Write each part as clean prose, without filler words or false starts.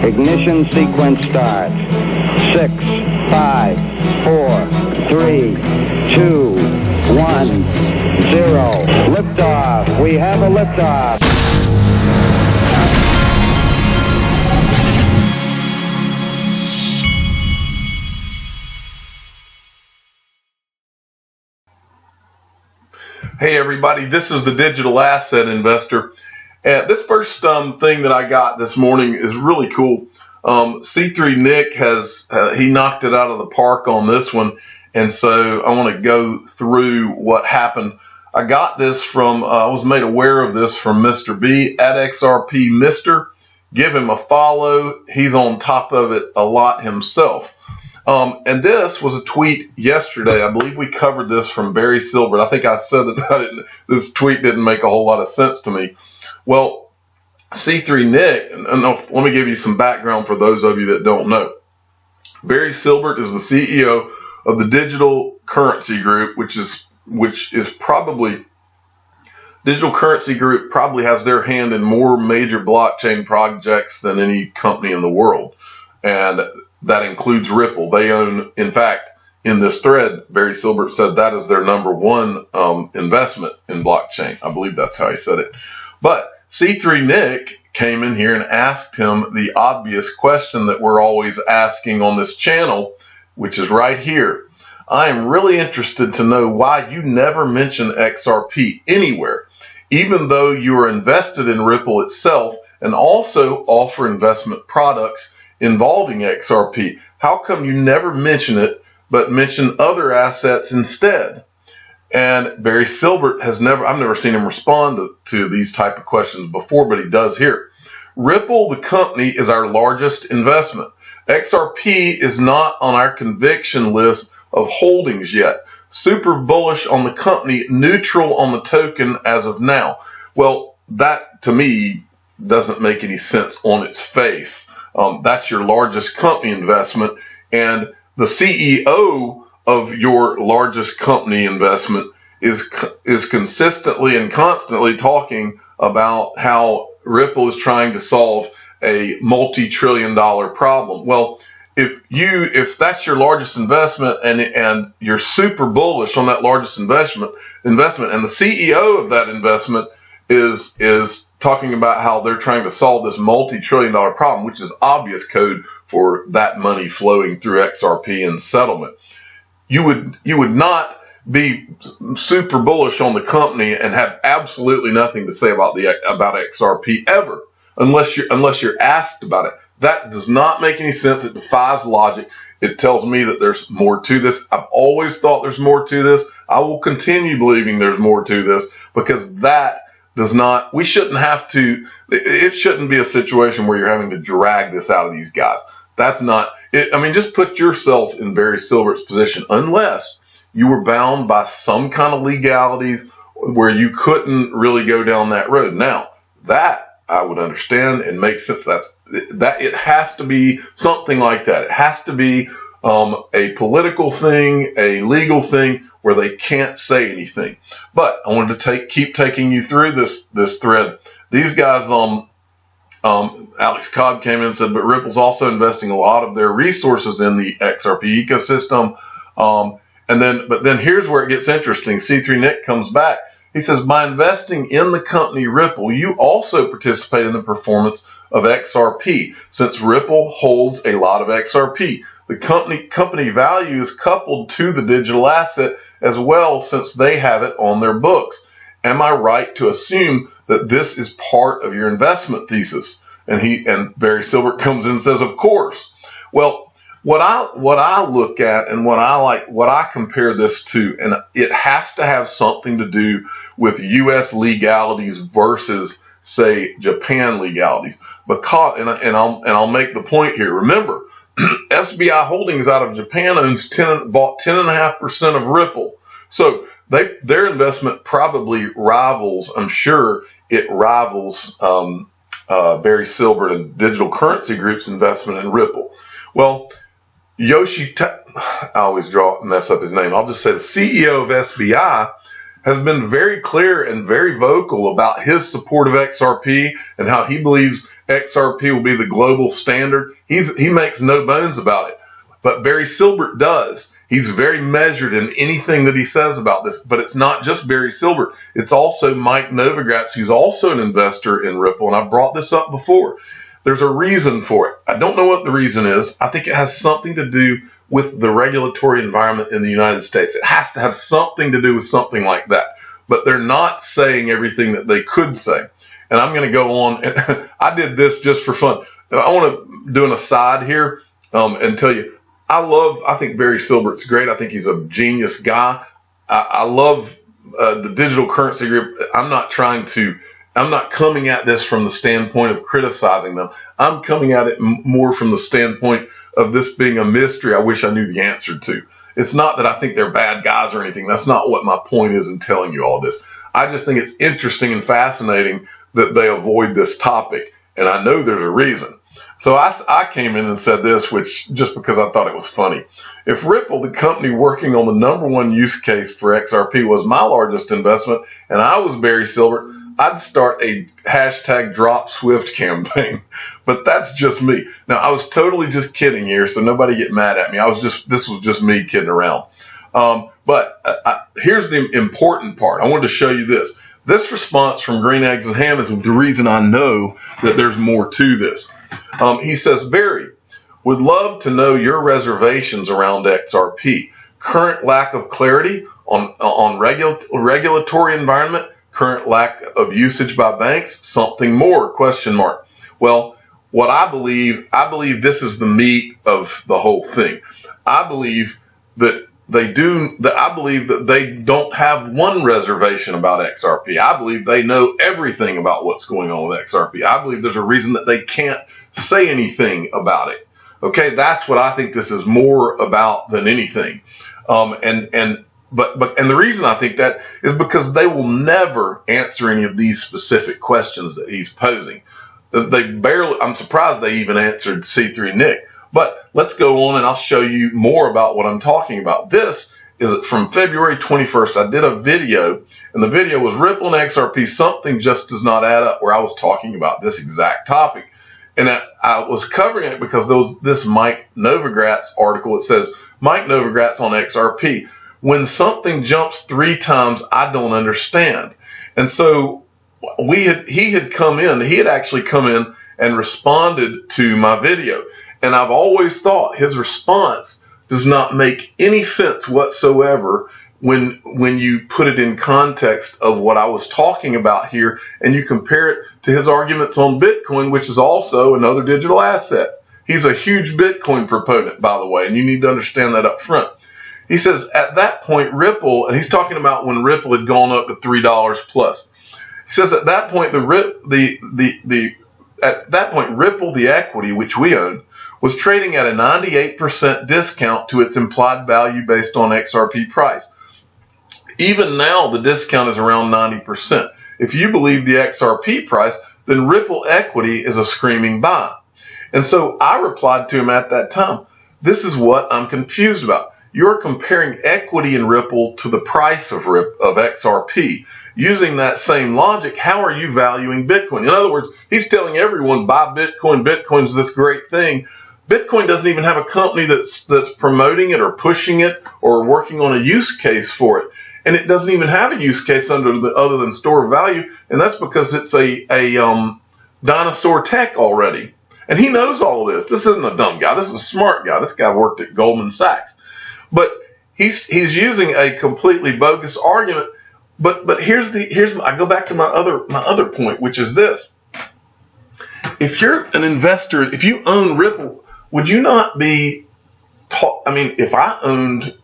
Ignition sequence starts. 6, 5, 4, 3, 2, 1, 0. Liftoff. We have a liftoff. Hey everybody, this is the Digital Asset Investor. And this first thing that I got this morning is really cool. C3 Nick he knocked it out of the park on this one, and so I want to go through what happened. I got this from, I was made aware of this from Mr. B at XRP Mister. Give him a follow. He's on top of it a lot himself. And this was a tweet yesterday. I believe we covered this from Barry Silbert. I think I said that this tweet didn't make a whole lot of sense to me. Well, C3 Nick, and let me give you some background for those of you that don't know. Barry Silbert is the CEO of the Digital Currency Group, which is probably, Digital Currency Group probably has their hand in more major blockchain projects than any company in the world. And that includes Ripple. They own, in fact, in this thread, Barry Silbert said that is their #1 investment in blockchain. I believe that's how he said it. But C3 Nick came in here and asked him the obvious question that we're always asking on this channel, which is right here. I am really interested to know why you never mention XRP anywhere, even though you are invested in Ripple itself and also offer investment products involving XRP. How come you never mention it, but mention other assets instead? And Barry Silbert I've never seen him respond to these type of questions before, but he does here. Ripple, the company, is our largest investment. XRP is not on our conviction list of holdings yet. Super bullish on the company, neutral on the token as of now. Well, that to me doesn't make any sense on its face. That's your largest company investment, and the CEO of your largest company investment is consistently and constantly talking about how Ripple is trying to solve a multi-trillion-dollar problem. Well, if that's your largest investment and you're super bullish on that largest investment, and the CEO of that investment is talking about how they're trying to solve this multi-trillion-dollar problem, which is obvious code for that money flowing through XRP and settlement. You would not be super bullish on the company and have absolutely nothing to say about XRP ever, unless you're asked about it. That does not make any sense. It defies logic. It tells me that there's more to this. I've always thought there's more to this. I will continue believing there's more to this, because that it shouldn't be a situation where you're having to drag this out of these guys. That's not it. I mean, just put yourself in Barry Silbert's position, unless you were bound by some kind of legalities where you couldn't really go down that road. Now, that I would understand and make sense. That it has to be something like that. It has to be a political thing, a legal thing, where they can't say anything. But I wanted to keep taking you through this thread. These guys, Alex Cobb came in and said, but Ripple's also investing a lot of their resources in the XRP ecosystem. But then here's where it gets interesting. C3 Nick comes back. He says, by investing in the company Ripple, you also participate in the performance of XRP, since Ripple holds a lot of XRP. The company value is coupled to the digital asset as well, since they have it on their books. Am I right to assume that this is part of your investment thesis? And Barry Silbert comes in and says, of course. Well, what I look at and what I compare this to, and it has to have something to do with U.S. legalities versus, say, Japan legalities. Because and I'll make the point here. Remember, SBI Holdings out of Japan bought 10.5% of Ripple. So their investment probably rivals, I'm sure it rivals Barry Silbert and Digital Currency Group's investment in Ripple. Well, I always mess up his name. I'll just say the CEO of SBI has been very clear and very vocal about his support of XRP and how he believes XRP will be the global standard. He makes no bones about it. But Barry Silbert does. He's very measured in anything that he says about this. But it's not just Barry Silbert. It's also Mike Novogratz, who's also an investor in Ripple. And I've brought this up before. There's a reason for it. I don't know what the reason is. I think it has something to do with the regulatory environment in the United States. It has to have something to do with something like that. But they're not saying everything that they could say. And I'm going to go on. And I did this just for fun. I want to do an aside here and tell you, I think Barry Silbert's great. I think he's a genius guy. I love the digital currency group. I'm not coming at this from the standpoint of criticizing them. I'm coming at it more from the standpoint of this being a mystery I wish I knew the answer to. It's not that I think they're bad guys or anything. That's not what my point is in telling you all this. I just think it's interesting and fascinating that they avoid this topic. And I know there's a reason. So I came in and said this, which just because I thought it was funny. If Ripple, the company working on the #1 use case for XRP, was my largest investment and I was Barry Silbert, I'd start a #DropSwift campaign. But that's just me. Now, I was totally just kidding here, so nobody get mad at me. This was just me kidding around. But here's the important part. I wanted to show you this. This response from Green Eggs and Ham is the reason I know that there's more to this. He says, Barry, would love to know your reservations around XRP. Current lack of clarity on regulatory environment, current lack of usage by banks, something more, ? Well, what I believe this is the meat of the whole thing. I believe that they don't have one reservation about XRP. I believe they know everything about what's going on with XRP. I believe there's a reason that they can't say anything about it. Okay, that's what I think this is more about than anything. And the reason I think that is because they will never answer any of these specific questions that he's posing. I'm surprised they even answered C3 Nick. But let's go on and I'll show you more about what I'm talking about. This is from February 21st. I did a video, and the video was Ripple and XRP, something just does not add up, where I was talking about this exact topic. And I was covering it because there was this Mike Novogratz article. It says, Mike Novogratz on XRP. When something jumps 3 times, I don't understand. And so he had actually come in and responded to my video. And I've always thought his response does not make any sense whatsoever when you put it in context of what I was talking about here, and you compare it to his arguments on Bitcoin, which is also another digital asset. He's a huge Bitcoin proponent, by the way, and you need to understand that up front. He says at that point Ripple, and he's talking about when Ripple had gone up to $3 plus. He says at that point Ripple, the equity which we own, was trading at a 98% discount to its implied value based on XRP price. Even now, the discount is around 90%. If you believe the XRP price, then Ripple equity is a screaming buy. And so I replied to him at that time, this is what I'm confused about. You're comparing equity in Ripple to the price of XRP. Using that same logic, how are you valuing Bitcoin? In other words, he's telling everyone, buy Bitcoin. Bitcoin's this great thing. Bitcoin doesn't even have a company that's promoting it or pushing it or working on a use case for it. And it doesn't even have a use case other than store of value. And that's because it's a dinosaur tech already. And he knows all of this. This isn't a dumb guy. This is a smart guy. This guy worked at Goldman Sachs. But he's using a completely bogus argument. But I go back to my other point, which is this. If you're an investor, if you own Ripple, would you not be if I owned,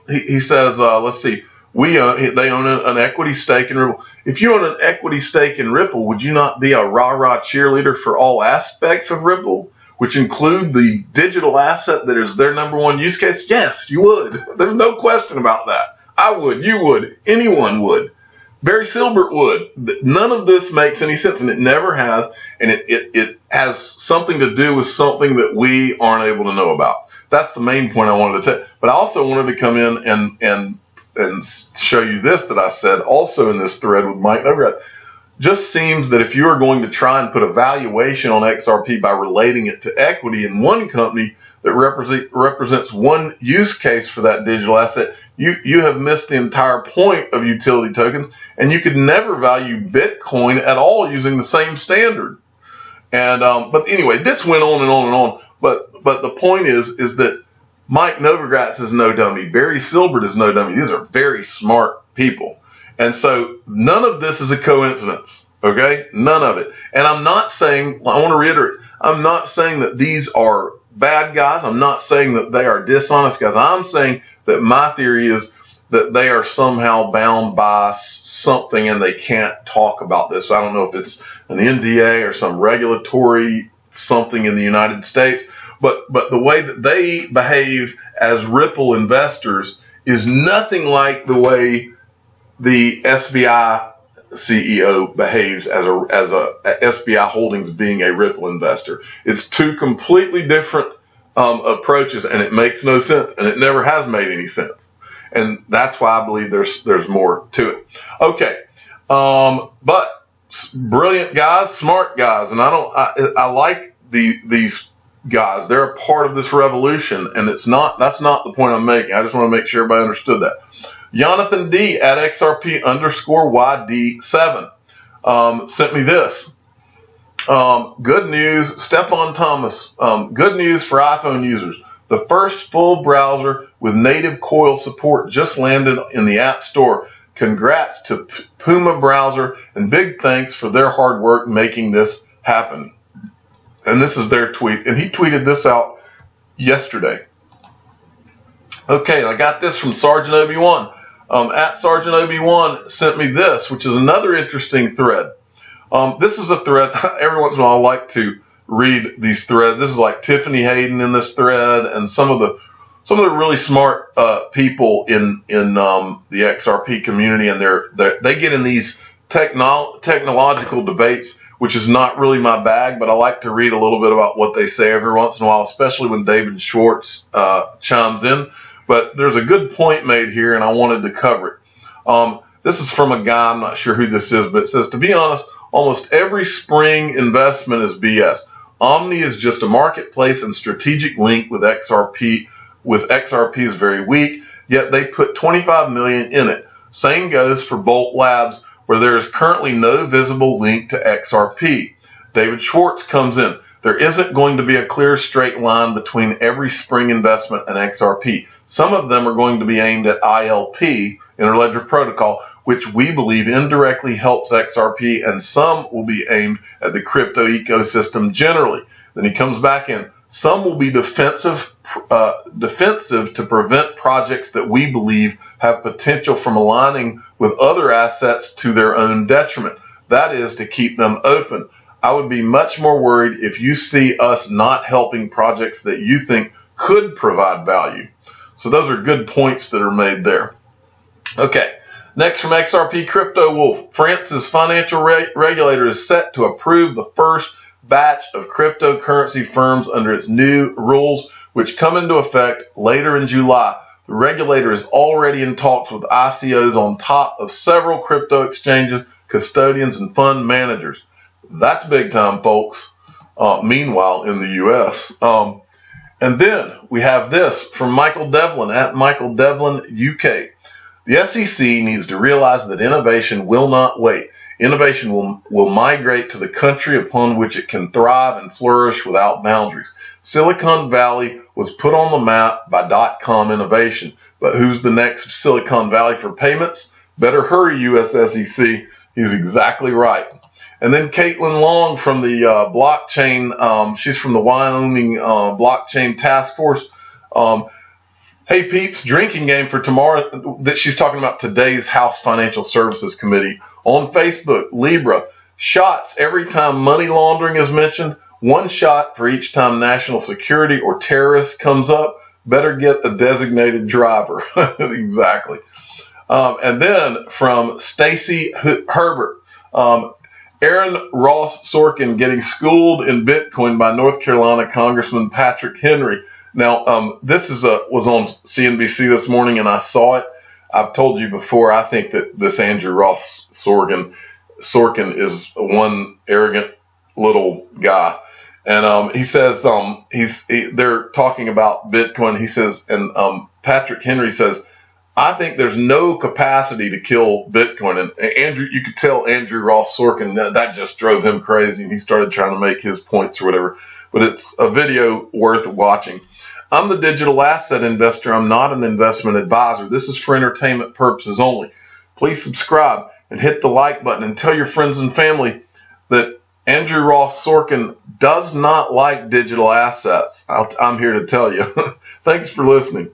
he says, let's see, they own an equity stake in Ripple. If you own an equity stake in Ripple, would you not be a rah-rah cheerleader for all aspects of Ripple, which include the digital asset that is their #1 use case? Yes, you would. There's no question about that. I would, you would, anyone would. Barry Silbert would. None of this makes any sense, and it never has, and it has something to do with something that we aren't able to know about. That's the main point I wanted to take. But I also wanted to come in and and show you this that I said also in this thread with Mike Novogratz. Just seems that if you are going to try and put a valuation on XRP by relating it to equity in one company that represents one use case for that digital asset, you have missed the entire point of utility tokens, and you could never value Bitcoin at all using the same standard. And but anyway, this went on and on and on. But the point is that Mike Novogratz is no dummy. Barry Silbert is no dummy. These are very smart people. And so none of this is a coincidence, okay? None of it. And I'm not saying, I want to reiterate, I'm not saying that these are bad guys. I'm not saying that they are dishonest guys. I'm saying that my theory is that they are somehow bound by something and they can't talk about this. I don't know if it's an NDA or some regulatory something in the United States, but the way that they behave as Ripple investors is nothing like the way the SBI CEO behaves as a SBI Holdings being a Ripple investor. It's two completely different approaches, and it makes no sense, and it never has made any sense. And that's why I believe there's more to it. Okay, but brilliant guys, smart guys, and I like these guys. They're a part of this revolution, and that's not the point I'm making. I just want to make sure everybody understood that. Jonathan D at XRP_YD7 sent me this. Good news, Stephon Thomas. Good news for iPhone users. The first full browser with native coil support just landed in the App Store. Congrats to Puma Browser, and big thanks for their hard work making this happen. And this is their tweet, and he tweeted this out yesterday. Okay, I got this from Sergeant Obi-Wan. At Sergeant Obi-Wan sent me this, which is another interesting thread. This is a thread, every once in a while I like to read these threads. This is like Tiffany Hayden in this thread, and some of the really smart people in the XRP community, and they get in these technological debates, which is not really my bag, but I like to read a little bit about what they say every once in a while, especially when David Schwartz chimes in. But there's a good point made here, and I wanted to cover it. This is from a guy, I'm not sure who this is, but it says, to be honest, almost every spring investment is BS. Omni is just a marketplace and strategic link with XRP. XRP is very weak, yet they put 25 million in it. Same goes for Bolt Labs, where there is currently no visible link to XRP. David Schwartz comes in. There isn't going to be a clear straight line between every spring investment and XRP. Some of them are going to be aimed at ILP, Interledger Protocol, which we believe indirectly helps XRP, and some will be aimed at the crypto ecosystem generally. Then he comes back in. Some will be defensive to prevent projects that we believe have potential from aligning with other assets to their own detriment. That is, to keep them open. I would be much more worried if you see us not helping projects that you think could provide value. So those are good points that are made there. Okay, next from XRP Crypto Wolf. France's financial regulator is set to approve the first batch of cryptocurrency firms under its new rules, which come into effect later in July. The regulator is already in talks with ICOs on top of several crypto exchanges, custodians, and fund managers. That's big time, folks. Meanwhile, in the U.S., and then we have this from Michael Devlin at Michael Devlin UK. The SEC needs to realize that innovation will not wait. Innovation will migrate to the country upon which it can thrive and flourish without boundaries. Silicon Valley was put on the map by .com innovation, but who's the next Silicon Valley for payments? Better hurry, US SEC. He's exactly right. And then Caitlin Long from the blockchain, she's from the Wyoming blockchain task force. Hey peeps, drinking game for tomorrow. That she's talking about today's House Financial Services Committee. On Facebook, Libra, shots every time money laundering is mentioned. One shot for each time national security or terrorist comes up. Better get a designated driver. Exactly. And then from Stacy Herbert, Aaron Ross Sorkin getting schooled in Bitcoin by North Carolina Congressman Patrick Henry. Now, this was on CNBC this morning, and I saw it. I've told you before, I think that this Andrew Ross Sorkin is one arrogant little guy. And he says they're talking about Bitcoin. He says, and Patrick Henry says, I think there's no capacity to kill Bitcoin. And Andrew, you could tell Andrew Ross Sorkin that just drove him crazy, and he started trying to make his points or whatever. But it's a video worth watching. I'm the digital asset investor. I'm not an investment advisor. This is for entertainment purposes only. Please subscribe and hit the like button and tell your friends and family that Andrew Ross Sorkin does not like digital assets. I'm here to tell you. Thanks for listening.